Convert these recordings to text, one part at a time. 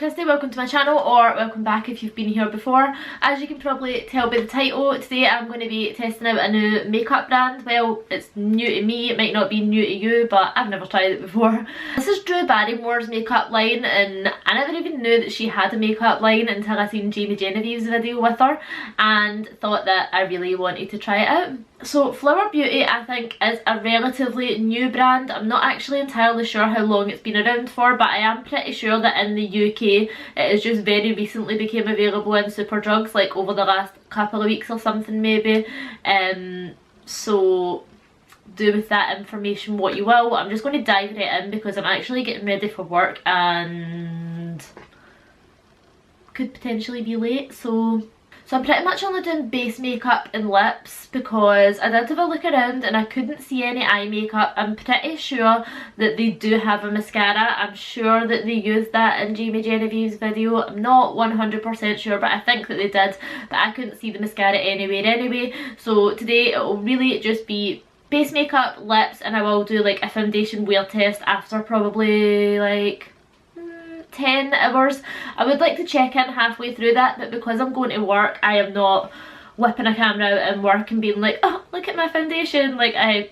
Christy, welcome to my channel, or welcome back if you've been here before. As you can probably tell by the title, today I'm going to be testing out a new makeup brand. Well, it's new to me, it might not be new to you, but I've never tried it before. This is Drew Barrymore's makeup line, and I never even knew that she had a makeup line until I seen Jamie Genevieve's video with her and thought that I really wanted to try it out. So Flower Beauty, I think, is a relatively new brand. I'm not actually entirely sure how long it's been around for, but I am pretty sure that in the UK it has just very recently became available in Superdrugs, like over the last couple of weeks or something maybe. So do with that information what you will. I'm just going to dive right in because I'm actually getting ready for work and could potentially be late, so I'm pretty much only doing base makeup and lips because I did have a look around and I couldn't see any eye makeup. I'm pretty sure that they do have a mascara. I'm sure that they used that in Jamie Genevieve's video. I'm not 100% sure, but I think that they did, but I couldn't see the mascara anywhere anyway. So today it will really just be base makeup, lips, and I will do like a foundation wear test after probably like 10 hours. I would like to check in halfway through that, but because I'm going to work, I am not whipping a camera out in work and being like, oh, look at my foundation. Like I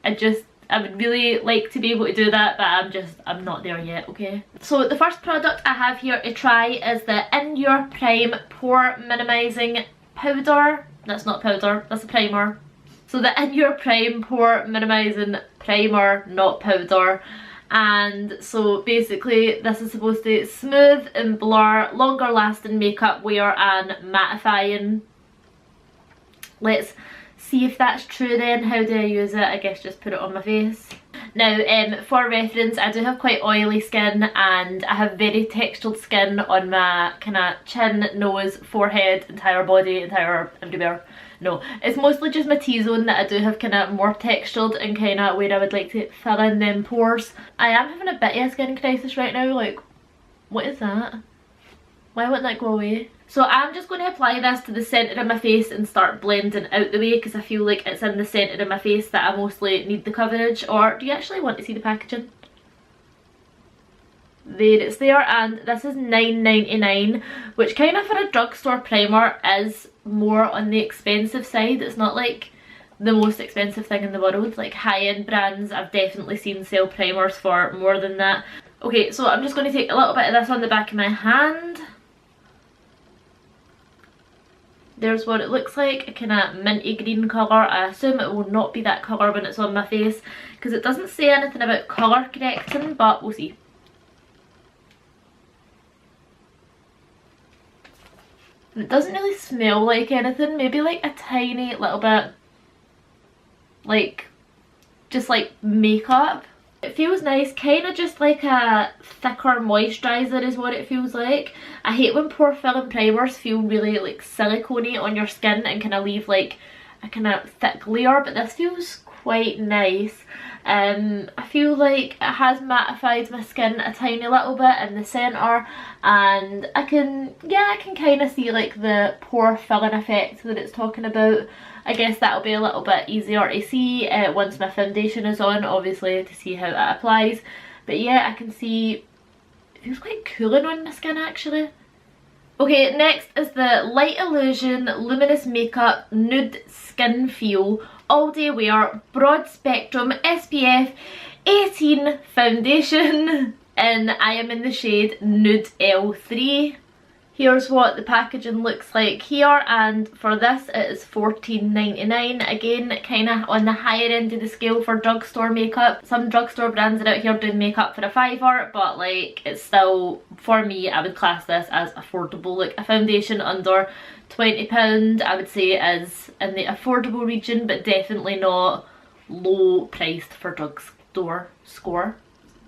would really like to be able to do that, but I'm not there yet, okay? So the first product I have here to try is the In Your Prime Pore Minimizing Powder. That's not powder, that's a primer. So the In Your Prime Pore Minimizing Primer, not powder. And so basically this is supposed to smooth and blur longer lasting makeup wear and mattifying. Let's see if that's true then. How do I use it? I guess just put it on my face. Now for reference, I do have quite oily skin and I have very textured skin on my kind of chin, nose, forehead, entire body, entire everywhere. No, it's mostly just my T-zone that I do have kind of more textured and kind of where I would like to fill in them pores. I am having a bit of a skin crisis right now, like, what is that? Why wouldn't that go away? So I'm just going to apply this to the centre of my face and start blending out the way because I feel like it's in the centre of my face that I mostly need the coverage. Or do you actually want to see the packaging? There it's there, and this is $9.99, which kind of for a drugstore primer is more on the expensive side. It's not like the most expensive thing in the world. Like high-end brands I've definitely seen sell primers for more than that. Okay, so I'm just going to take a little bit of this on the back of my hand. There's what it looks like, a kind of minty green colour. I assume it will not be that colour when it's on my face because it doesn't say anything about colour correcting, but we'll see. It doesn't really smell like anything, maybe like a tiny little bit like just like makeup. It feels nice, kind of just like a thicker moisturiser is what it feels like. I hate when pore filling primers feel really like silicone-y on your skin and kind of leave like a kind of thick layer, but this feels quite nice. I feel like it has mattified my skin a tiny little bit in the centre, and I can kind of see like the pore filling effect that it's talking about. I guess that'll be a little bit easier to see once my foundation is on, obviously, to see how it applies. But yeah, I can see it feels quite cooling on my skin actually. Okay, next is the Light Illusion Luminous Makeup Nude Skin Feel All Day Wear Broad Spectrum SPF 18 Foundation, and I am in the shade Nude L3. Here's what the packaging looks like here, and for this it is $14.99. Again, kind of on the higher end of the scale for drugstore makeup. Some drugstore brands are out here doing makeup for a $5, but like it's still, for me, I would class this as affordable. Like a foundation under £20 I would say is in the affordable region, but definitely not low priced for drugstore.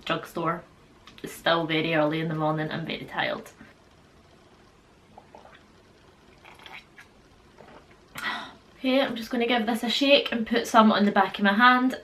Drugstore. It's still very early in the morning, I'm very tired. Okay, I'm just going to give this a shake and put some on the back of my hand.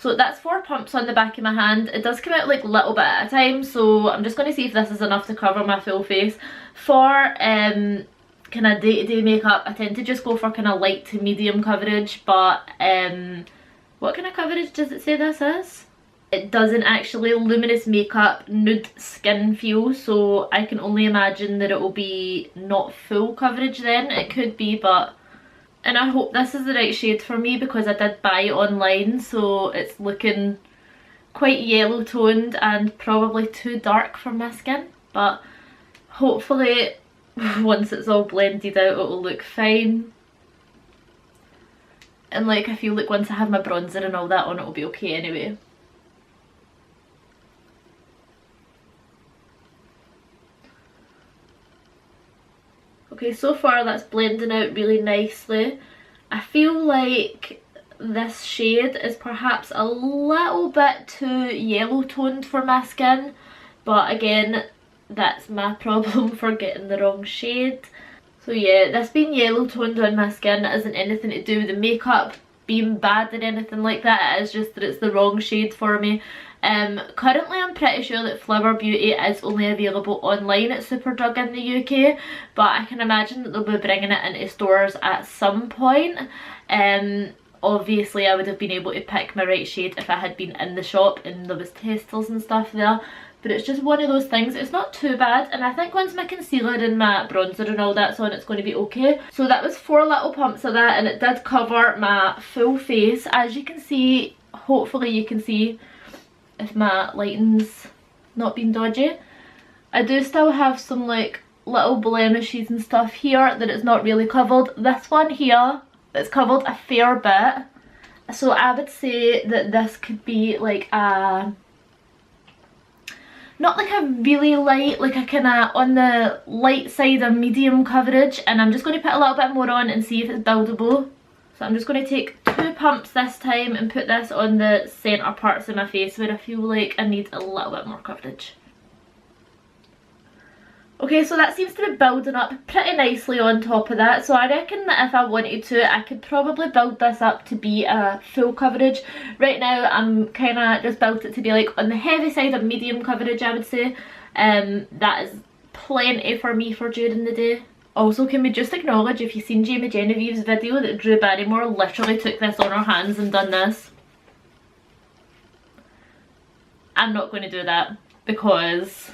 So that's 4 pumps on the back of my hand. It does come out like a little bit at a time, so I'm just going to see if this is enough to cover my full face. For kind of day-to-day makeup, I tend to just go for kind of light to medium coverage, but what kind of coverage does it say this is? It doesn't actually luminous makeup nude skin feel, so I can only imagine that it will be not full coverage then. It could be, but... And I hope this is the right shade for me because I did buy it online, so it's looking quite yellow toned and probably too dark for my skin. But hopefully once it's all blended out it will look fine. And like I feel like once I have my bronzer and all that on, it'll be okay anyway. Okay, so far that's blending out really nicely. I feel like this shade is perhaps a little bit too yellow toned for my skin, but again, that's my problem for getting the wrong shade. So yeah, this being yellow toned on my skin isn't anything to do with the makeup being bad or anything like that. It is just that it's the wrong shade for me. Currently I'm pretty sure that Flower Beauty is only available online at Superdrug in the UK, but I can imagine that they'll be bringing it into stores at some point. Obviously I would have been able to pick my right shade if I had been in the shop and there was testers and stuff there, but it's just one of those things. It's not too bad, and I think once my concealer and my bronzer and all that's on, it's going to be okay. So that was 4 little pumps of that, and it did cover my full face. As you can see, hopefully you can see if my lighting's not been dodgy, I do still have some like little blemishes and stuff here that it's not really covered. This one here, it's covered a fair bit, so I would say that this could be like a, not like a really light, like a kind of on the light side of medium coverage, and I'm just going to put a little bit more on and see if it's buildable. So I'm just going to take 2 pumps this time and put this on the centre parts of my face where I feel like I need a little bit more coverage. Okay, so that seems to be building up pretty nicely on top of that. So I reckon that if I wanted to, I could probably build this up to be a full coverage. Right now I'm kind of just built it to be like on the heavy side of medium coverage, I would say. That is plenty for me for during the day. Also, can we just acknowledge, if you've seen Jamie Genevieve's video, that Drew Barrymore literally took this on her hands and done this. I'm not going to do that because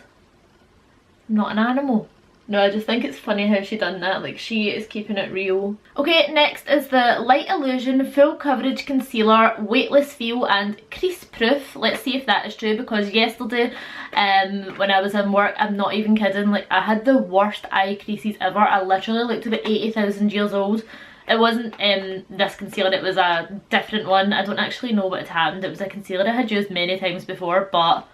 I'm not an animal. No, I just think it's funny how she done that, like she is keeping it real. Okay, next is the Light Illusion Full Coverage Concealer Weightless Feel and Crease Proof. Let's see if that is true, because yesterday when I was in work, I'm not even kidding, like I had the worst eye creases ever. I literally looked about 80,000 years old. It wasn't this concealer, it was a different one. I don't actually know what had happened. It was a concealer I had used many times before, but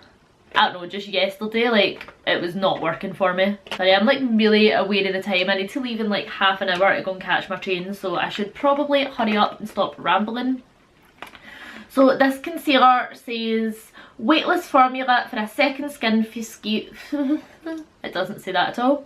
I don't know, just yesterday, like, it was not working for me. Sorry, I'm like really aware of the time. I need to leave in like half an hour to go and catch my train, so I should probably hurry up and stop rambling. So this concealer says weightless formula for a second skin feel. It doesn't say that at all.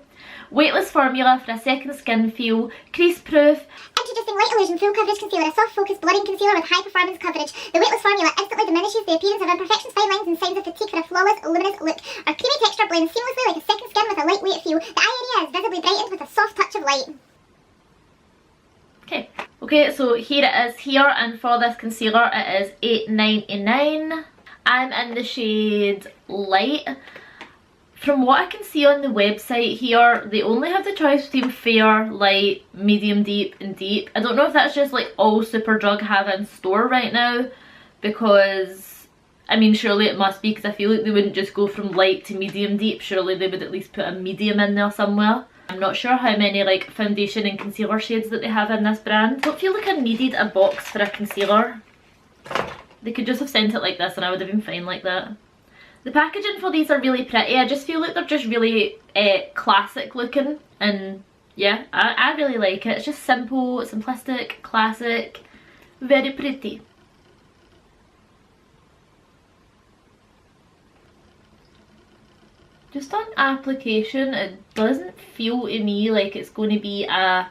Weightless formula for a second skin feel, crease proof. Introducing Light Illusion Full Coverage Concealer, a soft focused blurring concealer with high performance coverage. The weightless formula instantly diminishes the appearance of imperfections, fine lines and signs of fatigue for a flawless, luminous look. Our creamy texture blends seamlessly like a second skin with a lightweight feel. The eye area is visibly brightened with a soft touch of light. Okay, so here it is here, and for this concealer it is $8.99. I'm in the shade Light. From what I can see on the website here, they only have the choice between fair, light, medium deep and deep. I don't know if that's just like all Superdrug have in store right now, because I mean surely it must be, because I feel like they wouldn't just go from light to medium deep. Surely they would at least put a medium in there somewhere. I'm not sure how many like foundation and concealer shades that they have in this brand. I don't feel like I needed a box for a concealer. They could just have sent it like this and I would have been fine like that. The packaging for these are really pretty. I just feel like they're just really classic looking, and yeah, I really like it. It's just simple, simplistic, classic, very pretty. Just on application, it doesn't feel to me like it's going to be a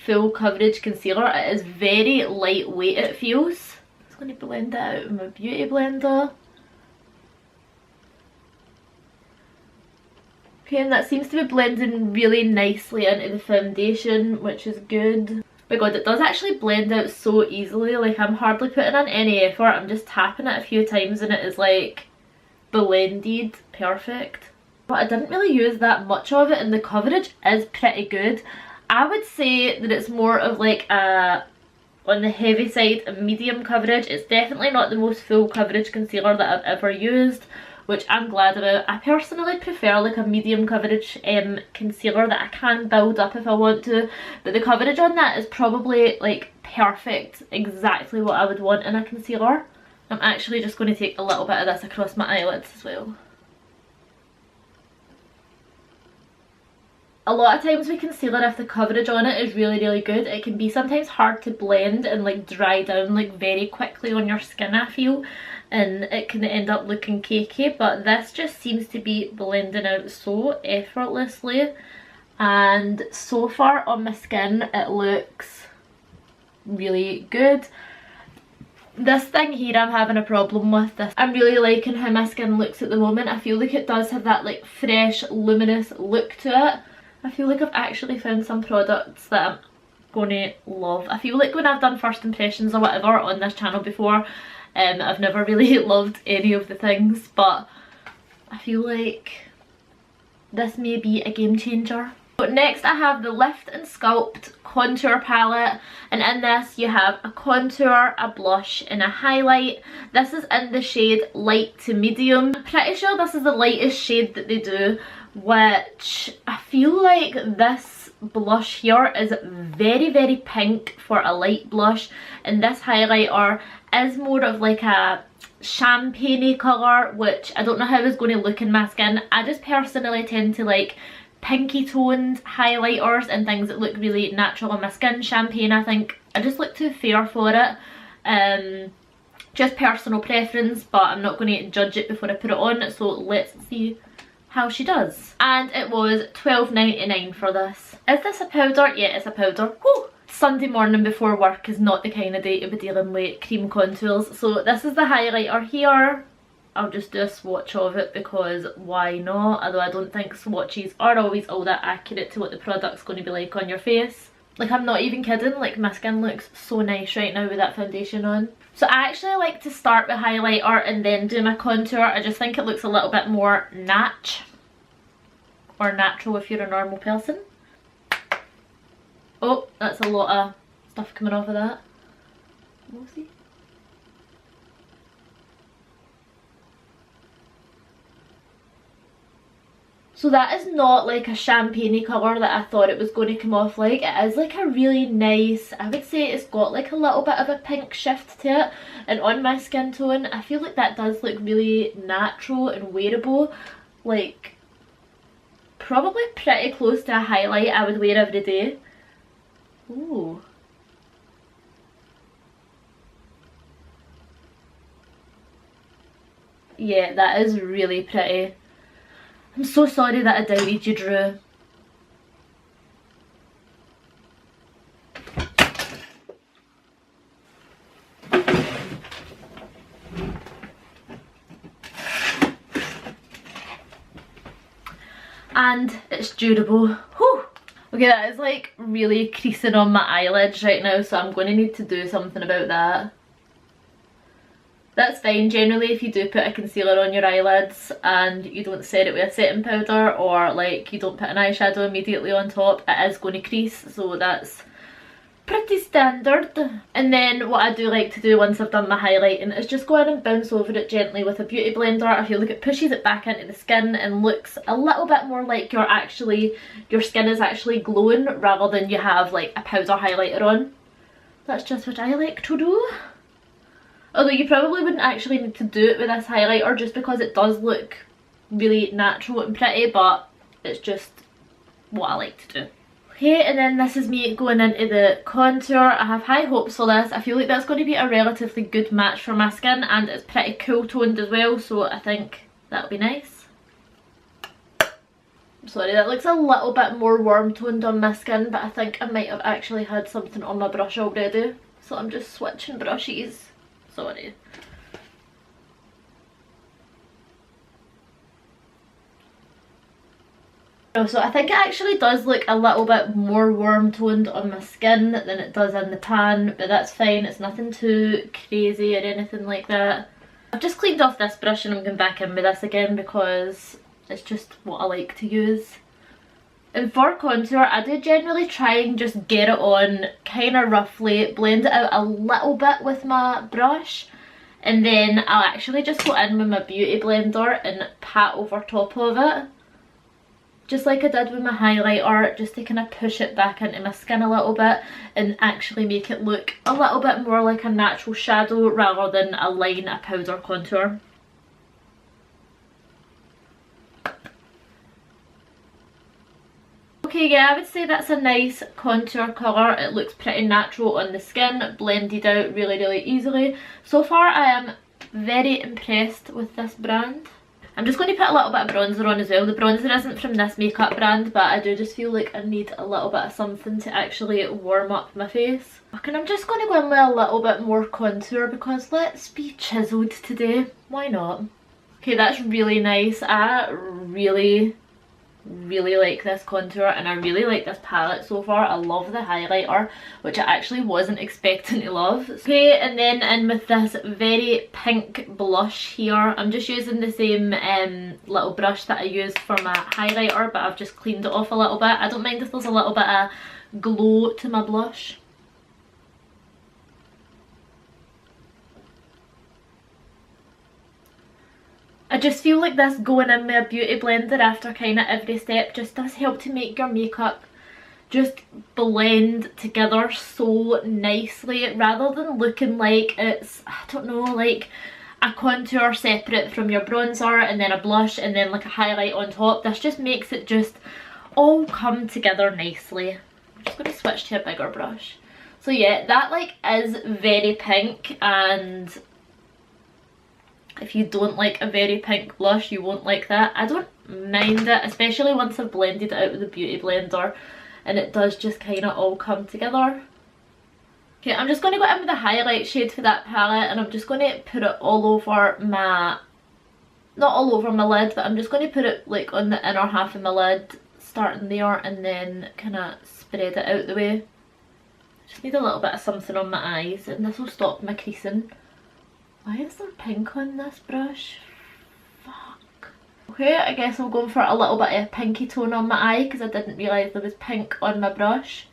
full coverage concealer. It is very lightweight, it feels. It's going to blend it out with my Beauty Blender. Okay, and that seems to be blending really nicely into the foundation, which is good. Oh my god, it does actually blend out so easily. Like, I'm hardly putting in any effort. I'm just tapping it a few times and it is like blended perfect. But I didn't really use that much of it and the coverage is pretty good. I would say that it's more of like a, on the heavy side, a medium coverage. It's definitely not the most full coverage concealer that I've ever used, which I'm glad about. I personally prefer like a medium coverage concealer that I can build up if I want to, but the coverage on that is probably like perfect, exactly what I would want in a concealer. I'm actually just going to take a little bit of this across my eyelids as well. A lot of times with concealer, if the coverage on it is really good, it can be sometimes hard to blend and like dry down like very quickly on your skin, I feel, and it can end up looking cakey, but this just seems to be blending out so effortlessly, and so far on my skin it looks really good. This thing here I'm having a problem with. This, I'm really liking how my skin looks at the moment. I feel like it does have that like fresh, luminous look to it. I feel like I've actually found some products that I'm going to love. I feel like when I've done first impressions or whatever on this channel before, I've never really loved any of the things, but I feel like this may be a game changer. But next I have the Lift and Sculpt contour palette, and in this you have a contour, a blush and a highlight. This is in the shade light to medium. I'm pretty sure this is the lightest shade that they do, which I feel like this blush here is very pink for a light blush, and this highlighter is more of like a champagne-y colour, which I don't know how it's going to look in my skin. I just personally tend to like pinky toned highlighters and things that look really natural on my skin. Champagne, I think I just look too fair for it. Just personal preference, but I'm not going to judge it before I put it on, so let's see how she does. And it was £12.99 for this. Is this a powder? Yeah, it's a powder. Whew. Sunday morning before work is not the kind of day to be dealing with cream contours, so this is the highlighter here. I'll just do a swatch of it because why not, although I don't think swatches are always all that accurate to what the product's going to be like on your face. Like, I'm not even kidding, like my skin looks so nice right now with that foundation on. So I actually like to start with highlighter and then do my contour. I just think it looks a little bit more natural if you're a normal person. Oh, that's a lot of stuff coming off of that. We'll see. So that is not like a champagne-y colour that I thought it was going to come off like. It is like a really nice, I would say it's got like a little bit of a pink shift to it. And on my skin tone, I feel like that does look really natural and wearable. Like, probably pretty close to a highlight I would wear every day. Ooh. Yeah, that is really pretty. I'm so sorry that I doubted you, Drew. And it's durable. Whew. Okay, that is like really creasing on my eyelids right now, so I'm going to need to do something about that. That's fine. Generally, if you do put a concealer on your eyelids and you don't set it with a setting powder, or like you don't put an eyeshadow immediately on top, it is going to crease, so that's pretty standard. And then what I do like to do once I've done my highlighting is just go in and bounce over it gently with a beauty blender. I feel like it pushes it back into the skin and looks a little bit more like your skin is actually glowing rather than you have like a powder highlighter on. That's just what I like to do. Although you probably wouldn't actually need to do it with this highlighter just because it does look really natural and pretty, but it's just what I like to do. Okay, and then this is me going into the contour. I have high hopes for this. I feel like that's going to be a relatively good match for my skin, and it's pretty cool toned as well, so I think that'll be nice. I'm sorry, that looks a little bit more warm toned on my skin, but I think I might have actually had something on my brush already, so I'm just switching brushes. sorry. So I think it actually does look a little bit more warm toned on my skin than it does in the pan, but that's fine, it's nothing too crazy or anything like that. I've just cleaned off this brush and I'm going back in with this again because it's just what I like to use. And for contour, I do generally try and just get it on kind of roughly, blend it out a little bit with my brush, and then I'll actually just go in with my beauty blender and pat over top of it. Just like I did with my highlighter, just to kind of push it back into my skin a little bit and actually make it look a little bit more like a natural shadow rather than a line of powder contour. Okay, yeah, I would say that's a nice contour colour. It looks pretty natural on the skin, blended out really, really easily. So far I am very impressed with this brand. I'm just going to put a little bit of bronzer on as well. The bronzer isn't from this makeup brand, but I do just feel like I need a little bit of something to actually warm up my face. Okay, and I'm just going to go in with a little bit more contour because let's be chiseled today. Why not? Okay, that's really nice. I really like this contour and I really like this palette so far. I love the highlighter, which I actually wasn't expecting to love. Okay, and then in with this very pink blush here. I'm just using the same little brush that I used for my highlighter, but I've just cleaned it off a little bit. I don't mind if there's a little bit of glow to my blush. I just feel like this going in with a beauty blender after kind of every step just does help to make your makeup just blend together so nicely rather than looking like it's, I don't know, like a contour separate from your bronzer and then a blush and then like a highlight on top. This just makes it just all come together nicely. I'm just going to switch to a bigger brush. So yeah, that like is very pink, and if you don't like a very pink blush, you won't like that. I don't mind it, especially once I've blended it out with the beauty blender and it does just kind of all come together. Okay, I'm just going to go in with the highlight shade for that palette and I'm just going to put it all over my, not all over my lid, but I'm just going to put it like on the inner half of my lid, starting there and then kind of spread it out the way. Just need a little bit of something on my eyes and this will stop my creasing. Why is there pink on this brush? Fuck. Okay, I guess I'm going for a little bit of a pinky tone on my eye because I didn't realise there was pink on my brush.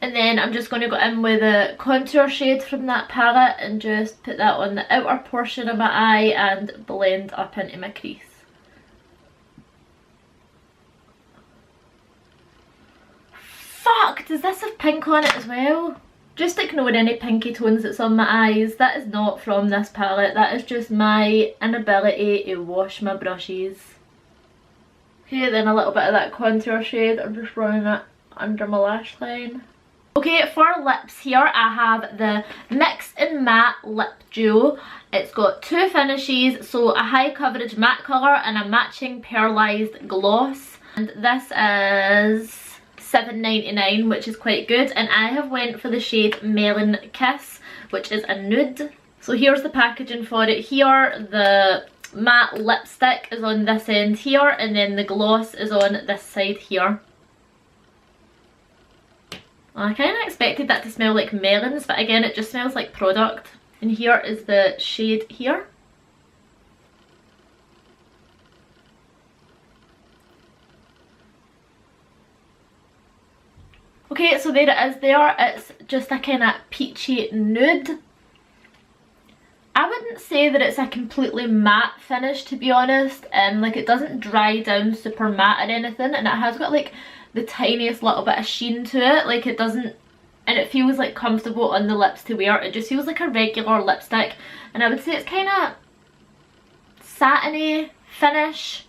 And then I'm just going to go in with a contour shade from that palette and just put that on the outer portion of my eye and blend up into my crease. Fuck! Does this have pink on it as well? Just ignore any pinky tones that's on my eyes. That is not from this palette. That is just my inability to wash my brushes. Okay, then a little bit of that contour shade. I'm just running it under my lash line. Okay, for lips here I have the Mix and Matte Lip Duo. It's got two finishes, so a high coverage matte colour and a matching pearlized gloss. And this is $7.99, which is quite good, and I have went for the shade Melon Kiss, which is a nude. So here's the packaging for it here. The matte lipstick is on this end here and then the gloss is on this side here. I kind of expected that to smell like melons, but again it just smells like product. And here is the shade here. Okay, so there it is there. It's just a kind of peachy nude. I wouldn't say that it's a completely matte finish, to be honest. Like, it doesn't dry down super matte or anything, and it has got like the tiniest little bit of sheen to it. Like, it doesn't, and it feels like comfortable on the lips to wear. It just feels like a regular lipstick, and I would say it's kind of satiny finish.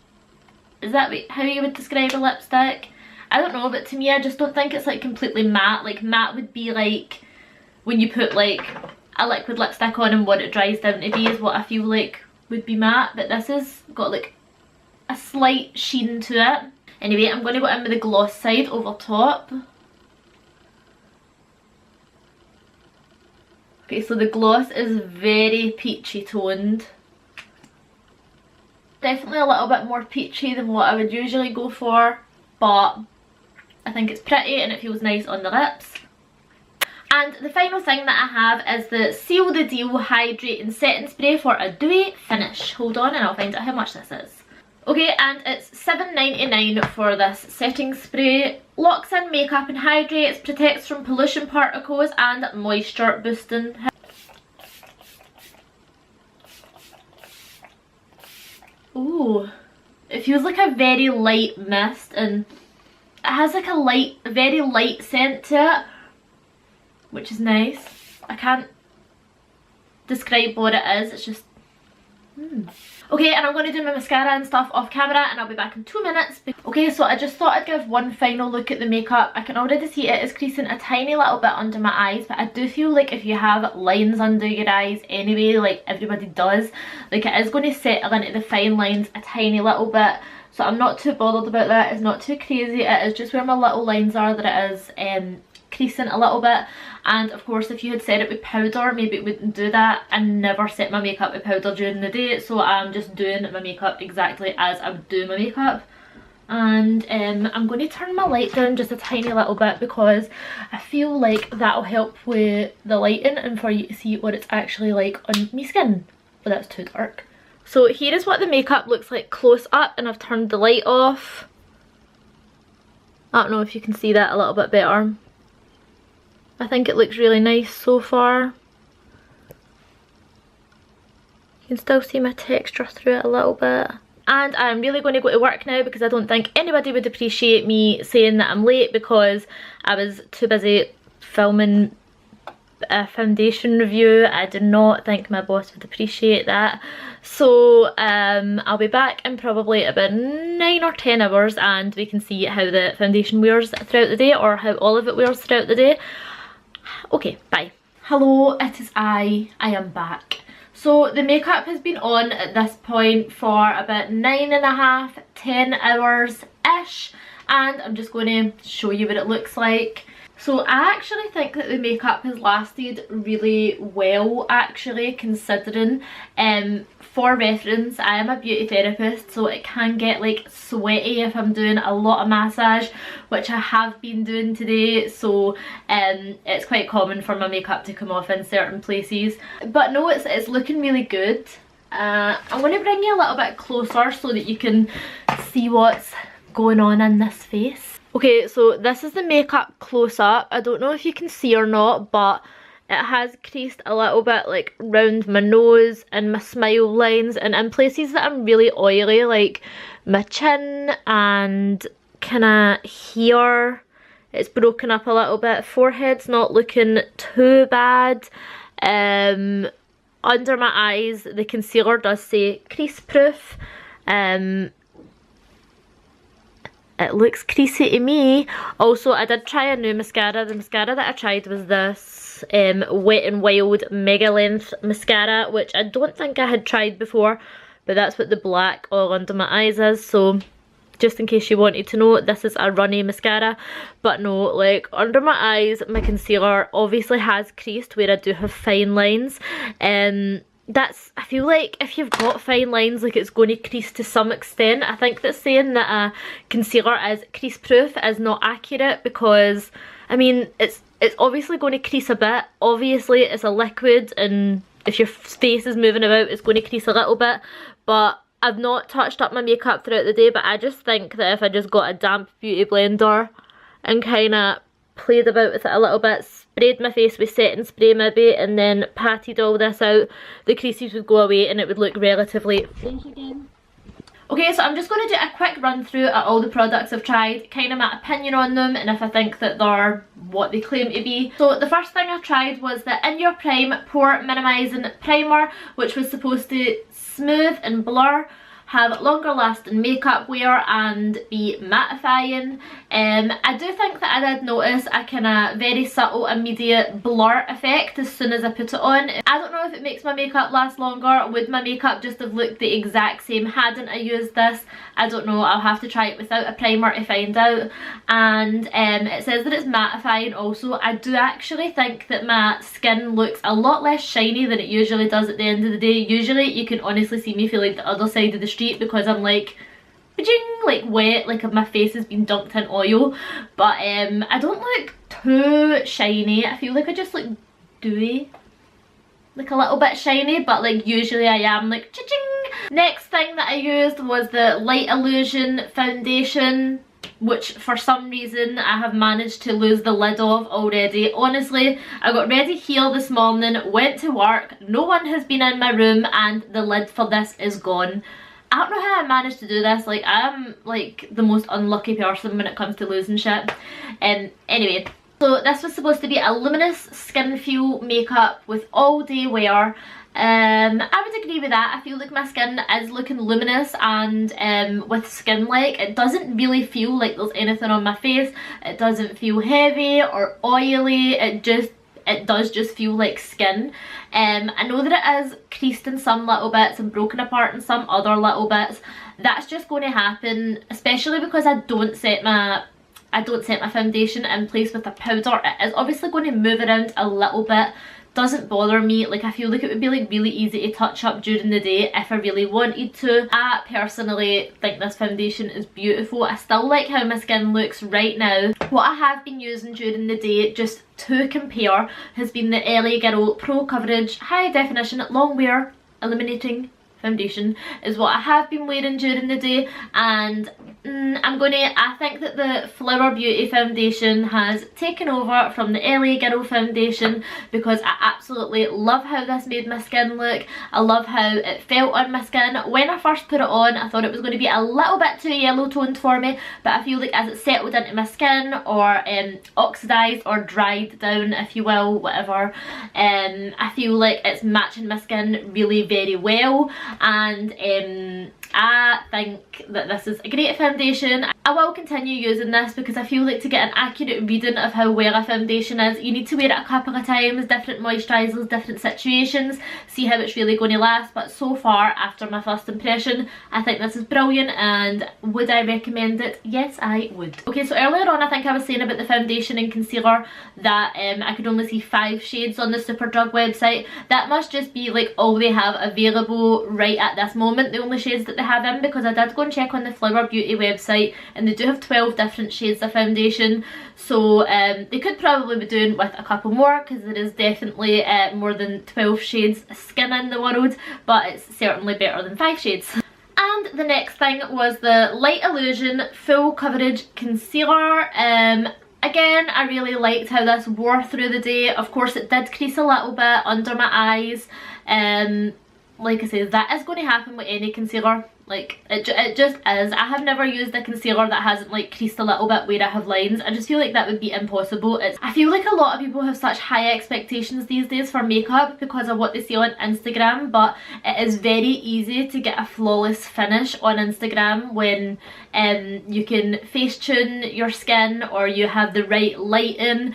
Is that how you would describe a lipstick? I don't know, but to me I just don't think it's like completely matte. Like, matte would be like when you put like a liquid lipstick on and what it dries down to be is what I feel like would be matte, but this has got like a slight sheen to it. Anyway, I'm going to go in with the gloss side over top. Okay, so the gloss is very peachy toned. Definitely a little bit more peachy than what I would usually go for, but I think it's pretty and it feels nice on the lips. And the final thing that I have is the Seal the Deal Hydrating Setting Spray for a dewy finish. Hold on and I'll find out how much this is. Okay, and it's $7.99 for this setting spray. Locks in makeup and hydrates, protects from pollution particles and moisture boosting. Ooh, it feels like a very light mist and it has like a very light scent to it, which is nice. I can't describe what it is, it's just Okay, and I'm going to do my mascara and stuff off camera and I'll be back in 2 minutes. Okay, so I just thought I'd give one final look at the makeup. I can already see it is creasing a tiny little bit under my eyes, but I do feel like if you have lines under your eyes anyway, like everybody does, like it is going to settle into the fine lines a tiny little bit. So I'm not too bothered about that, it's not too crazy, it is just where my little lines are that it is creasing a little bit. And of course if you had set it with powder maybe it wouldn't do that. I never set my makeup with powder during the day, so I'm just doing my makeup exactly as I would do my makeup. And I'm going to turn my light down just a tiny little bit because I feel like that'll help with the lighting and for you to see what it's actually like on my skin, but that's too dark. So here is what the makeup looks like close up and I've turned the light off. I don't know if you can see that a little bit better. I think it looks really nice so far. You can still see my texture through it a little bit. And I'm really going to go to work now because I don't think anybody would appreciate me saying that I'm late because I was too busy filming a foundation review. I do not think my boss would appreciate that. So I'll be back in probably about 9 or 10 hours and we can see how the foundation wears throughout the day or how all of it wears throughout the day. Okay, bye. Hello, it is I am back. So the makeup has been on at this point for about 9.5, 10 hours ish, and I'm just going to show you what it looks like. So I actually think that the makeup has lasted really well actually, considering for reference I am a beauty therapist, so it can get like sweaty if I'm doing a lot of massage, which I have been doing today, so it's quite common for my makeup to come off in certain places. But no, it's looking really good. I'm going to bring you a little bit closer so that you can see what's going on in this face. Okay, so this is the makeup close up. I don't know if you can see or not, but it has creased a little bit like round my nose and my smile lines and in places that I'm really oily, like my chin and kind of here. It's broken up a little bit. Forehead's not looking too bad. Under my eyes, the concealer does say crease proof. It looks creasy to me. Also, I did try a new mascara. The mascara that I tried was this Wet n Wild Mega Length Mascara, which I don't think I had tried before, but that's what the black all under my eyes is. So just in case you wanted to know, this is a runny mascara. But no, like under my eyes, my concealer obviously has creased where I do have fine lines. I feel like if you've got fine lines, like it's going to crease to some extent. I think that saying that a concealer is crease proof is not accurate because, I mean, it's obviously going to crease a bit. Obviously it's a liquid and if your face is moving about it's going to crease a little bit, but I've not touched up my makeup throughout the day, but I just think that if I just got a damp beauty blender and kind of played about with it a little bit, sprayed my face with setting spray maybe, and then patted all this out, the creases would go away and it would look relatively fresh again. Okay, so I'm just going to do a quick run through at all the products I've tried, kind of my opinion on them and if I think that they're what they claim to be. So the first thing I tried was the In Your Prime Pore Minimising Primer, which was supposed to smooth and blur have longer lasting makeup wear and be mattifying. I do think that I did notice a kind of very subtle immediate blur effect as soon as I put it on. I don't know if it makes my makeup last longer. Would my makeup just have looked the exact same hadn't I used this? I don't know, I'll have to try it without a primer to find out. And it says that it's mattifying also. I do actually think that my skin looks a lot less shiny than it usually does at the end of the day. Usually you can honestly see me feel like the other side of the street because I'm like like wet, like my face has been dunked in oil. But I don't look too shiny. I feel like I just look dewy, like a little bit shiny, but like usually I am like cha-ching. Next thing that I used was the Light Illusion foundation, which for some reason I have managed to lose the lid of already. Honestly, I got ready here this morning, went to work, no one has been in my room, and the lid for this is gone. I don't know how I managed to do this. Like, I am like the most unlucky person when it comes to losing shit. Anyway, so this was supposed to be a luminous skin feel makeup with all day wear. I would agree with that. I feel like my skin is looking luminous and with skin like. It doesn't really feel like there's anything on my face. It doesn't feel heavy or oily. It does just feel like skin. I know that it is creased in some little bits and broken apart in some other little bits. That's just going to happen, especially because I don't set my foundation in place with a powder. It is obviously going to move around a little bit. Doesn't bother me. Like, I feel like it would be like really easy to touch up during the day if I really wanted to. I personally think this foundation is beautiful. I still like how my skin looks right now. What I have been using during the day just to compare has been the LA Girl Pro Coverage High Definition Long Wear Illuminating Foundation is what I have been wearing during the day, and I think that the Flower Beauty foundation has taken over from the LA Girl foundation because I absolutely love how this made my skin look. I love how it felt on my skin. When I first put it on, I thought it was going to be a little bit too yellow toned for me, but I feel like as it settled into my skin or oxidized or dried down, if you will, whatever, I feel like it's matching my skin really very well. And I think that this is a great foundation. I will continue using this because I feel like to get an accurate reading of how well a foundation is, you need to wear it a couple of times, different moisturisers, different situations, see how it's really going to last. But so far, after my first impression, I think this is brilliant. And would I recommend it? Yes, I would. Okay, so earlier on I think I was saying about the foundation and concealer that I could only see 5 shades on the Superdrug website. That must just be like all they have available right at this moment, the only shades that they have in, because I did go and check on the Flower Beauty website and they do have 12 different shades of foundation. So they could probably be doing with a couple more because there is definitely more than 12 shades of skin in the world, but it's certainly better than 5 shades. And the next thing was the Light Illusion Full Coverage Concealer. Again, I really liked how this wore through the day. Of course, it did crease a little bit under my eyes. Like I said, that is going to happen with any concealer. Like, it just is. I have never used a concealer that hasn't like creased a little bit where I have lines. I just feel like that would be impossible. I feel like a lot of people have such high expectations these days for makeup because of what they see on Instagram, but it is very easy to get a flawless finish on Instagram when you can face tune your skin or you have the right lighting.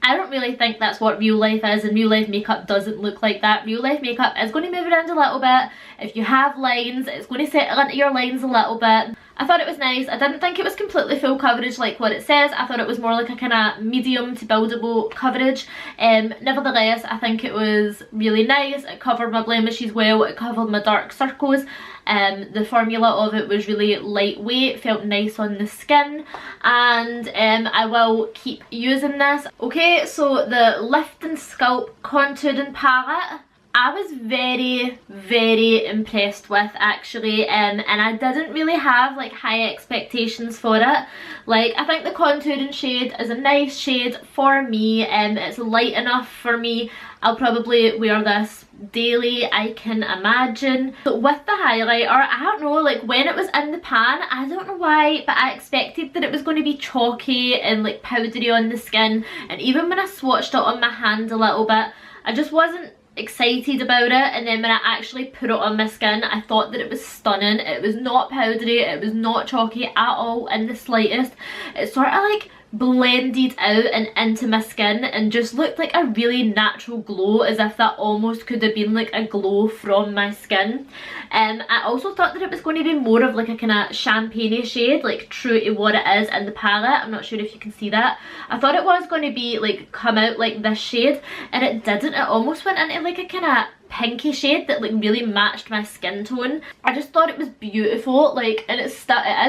I don't really think that's what real life is, and real life makeup doesn't look like that. Real life makeup is going to move around a little bit. If you have lines, it's going to settle into your lines a little bit. I thought it was nice. I didn't think it was completely full coverage like what it says. I thought it was more like a kind of medium to buildable coverage. Nevertheless, I think it was really nice. It covered my blemishes well. It covered my dark circles. The formula of it was really lightweight, felt nice on the skin, and I will keep using this. Okay, so the Lift and Sculpt Contouring Palette, I was very, very impressed with actually, and I didn't really have like high expectations for it. Like, I think the contouring shade is a nice shade for me, and it's light enough for me. I'll probably wear this daily, I can imagine. But with the highlighter, I don't know, like when it was in the pan, I don't know why, but I expected that it was going to be chalky and like powdery on the skin, and even when I swatched it on my hand a little bit, I just wasn't excited about it, and then when I actually put it on my skin, I thought that it was stunning. It was not powdery, it was not chalky at all in the slightest. It sort of like blended out and into my skin and just looked like a really natural glow, as if that almost could have been like a glow from my skin. I also thought that it was going to be more of like a kind of champagne-y shade, like true to what it is in the palette. I'm not sure if you can see that. I thought it was going to be like come out like this shade, and it didn't. It almost went into like a kind of pinky shade that like really matched my skin tone. I just thought it was beautiful, like, and it is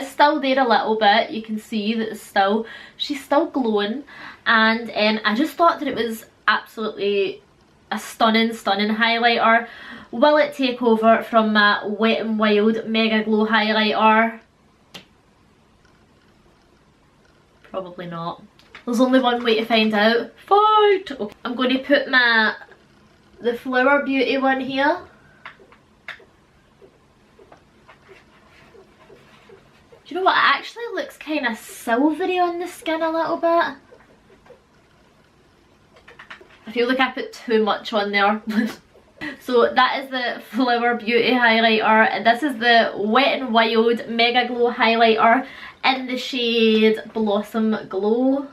still there a little bit. You can see that she's still glowing, and I just thought that it was absolutely a stunning highlighter. Will it take over from my Wet n Wild Mega Glow highlighter? Probably not. There's only one way to find out. Fight! Okay. I'm going to put the Flower Beauty one here. Do you know what? It actually looks kind of silvery on the skin a little bit. I feel like I put too much on there. So that is the Flower Beauty highlighter, and this is the Wet n Wild Mega Glow highlighter in the shade Blossom Glow.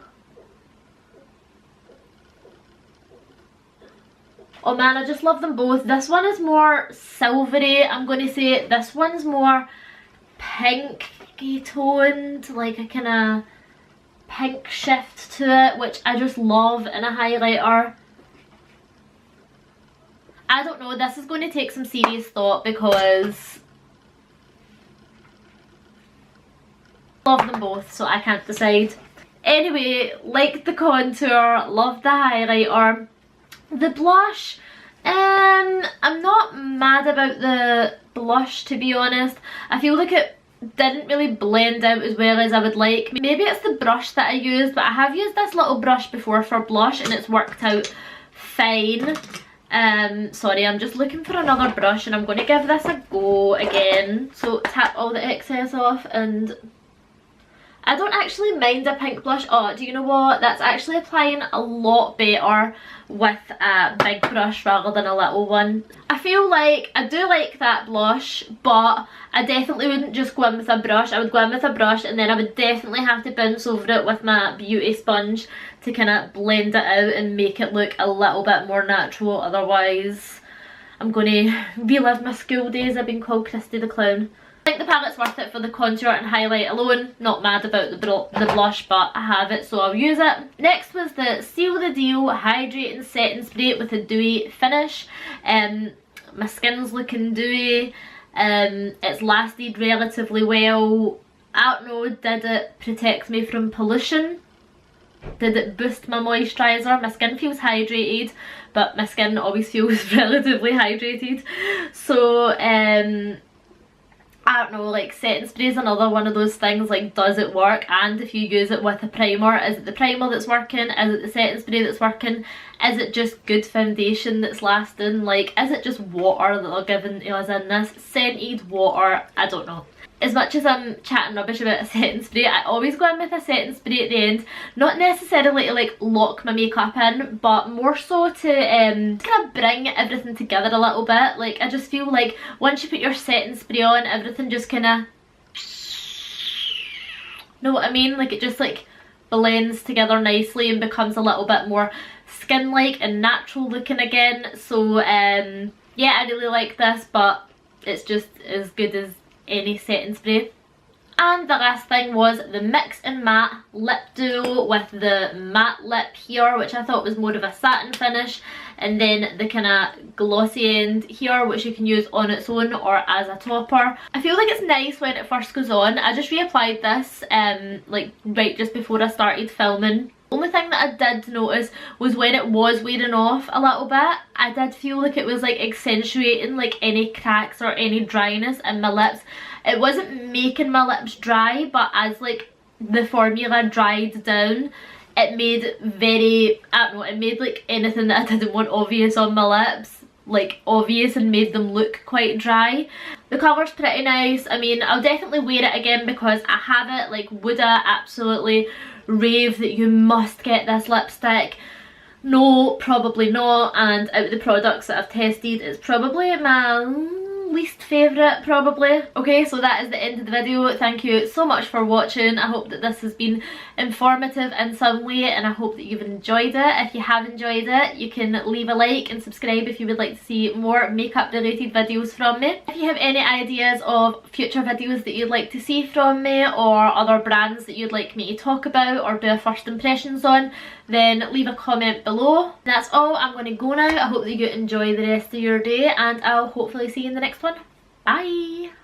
Oh man, I just love them both. This one is more silvery, I'm going to say. This one's more pinky toned, like a kind of pink shift to it, which I just love in a highlighter. I don't know, this is going to take some serious thought because I love them both, so I can't decide. Anyway, like the contour, love the highlighter. The blush, I'm not mad about the blush, to be honest. I feel like it didn't really blend out as well as I would like. Maybe it's the brush that I used, but I have used this little brush before for blush and it's worked out fine. Sorry, I'm just looking for another brush and I'm going to give this a go again. So tap all the excess off, and I don't actually mind a pink blush. Oh, do you know what? That's actually applying a lot better with a big brush rather than a little one. I feel like I do like that blush, but I definitely wouldn't just go in with a brush. I would go in with a brush and then I would definitely have to bounce over it with my beauty sponge to kind of blend it out and make it look a little bit more natural. Otherwise, I'm going to relive my school days. I've been called Christy the Clown. I think the palette's worth it for the contour and highlight alone. Not mad about the blush, but I have it, so I'll use it. Next was the Seal the Deal Hydrating Setting Spray with a dewy finish. My skin's looking dewy. It's lasted relatively well. I don't know, did it protect me from pollution? Did it boost my moisturiser? My skin feels hydrated, but my skin always feels relatively hydrated. So, I don't know, like setting spray is another one of those things, like does it work? And if you use it with a primer, is it the primer that's working? Is it the setting spray that's working? Is it just good foundation that's lasting? Like, is it just water that they're giving to us in this? Scented water? I don't know. As much as I'm chatting rubbish about a setting spray, I always go in with a setting spray at the end. Not necessarily to like lock my makeup in, but more so to kind of bring everything together a little bit. Like, I just feel like once you put your setting spray on, everything just kind of, know what I mean? Like, it just like blends together nicely and becomes a little bit more skin-like and natural looking again. So yeah, I really like this, but it's just as good as any setting spray. And the last thing was the Mix and Matte Lip Duo with the matte lip here, which I thought was more of a satin finish, and then the kind of glossy end here, which you can use on its own or as a topper. I feel like it's nice when it first goes on. I just reapplied this like right just before I started filming. The only thing that I did notice was when it was wearing off a little bit, I did feel like it was like accentuating like any cracks or any dryness in my lips. It wasn't making my lips dry, but as like the formula dried down, it made very, I don't know, it made like anything that I didn't want obvious on my lips like obvious and made them look quite dry. The colour's pretty nice. I mean, I'll definitely wear it again because I have it. Like, would I absolutely rave that you must get this lipstick? No, probably not, and out of the products that I've tested, it's probably my least favourite, probably. Okay, so that is the end of the video. Thank you so much for watching. I hope that this has been informative in some way, and I hope that you've enjoyed it. If you have enjoyed it, you can leave a like and subscribe if you would like to see more makeup related videos from me. If you have any ideas of future videos that you'd like to see from me, or other brands that you'd like me to talk about or do a first impressions on, then leave a comment below. That's all. I'm going to go now. I hope that you enjoy the rest of your day, and I'll hopefully see you in the next one. Bye!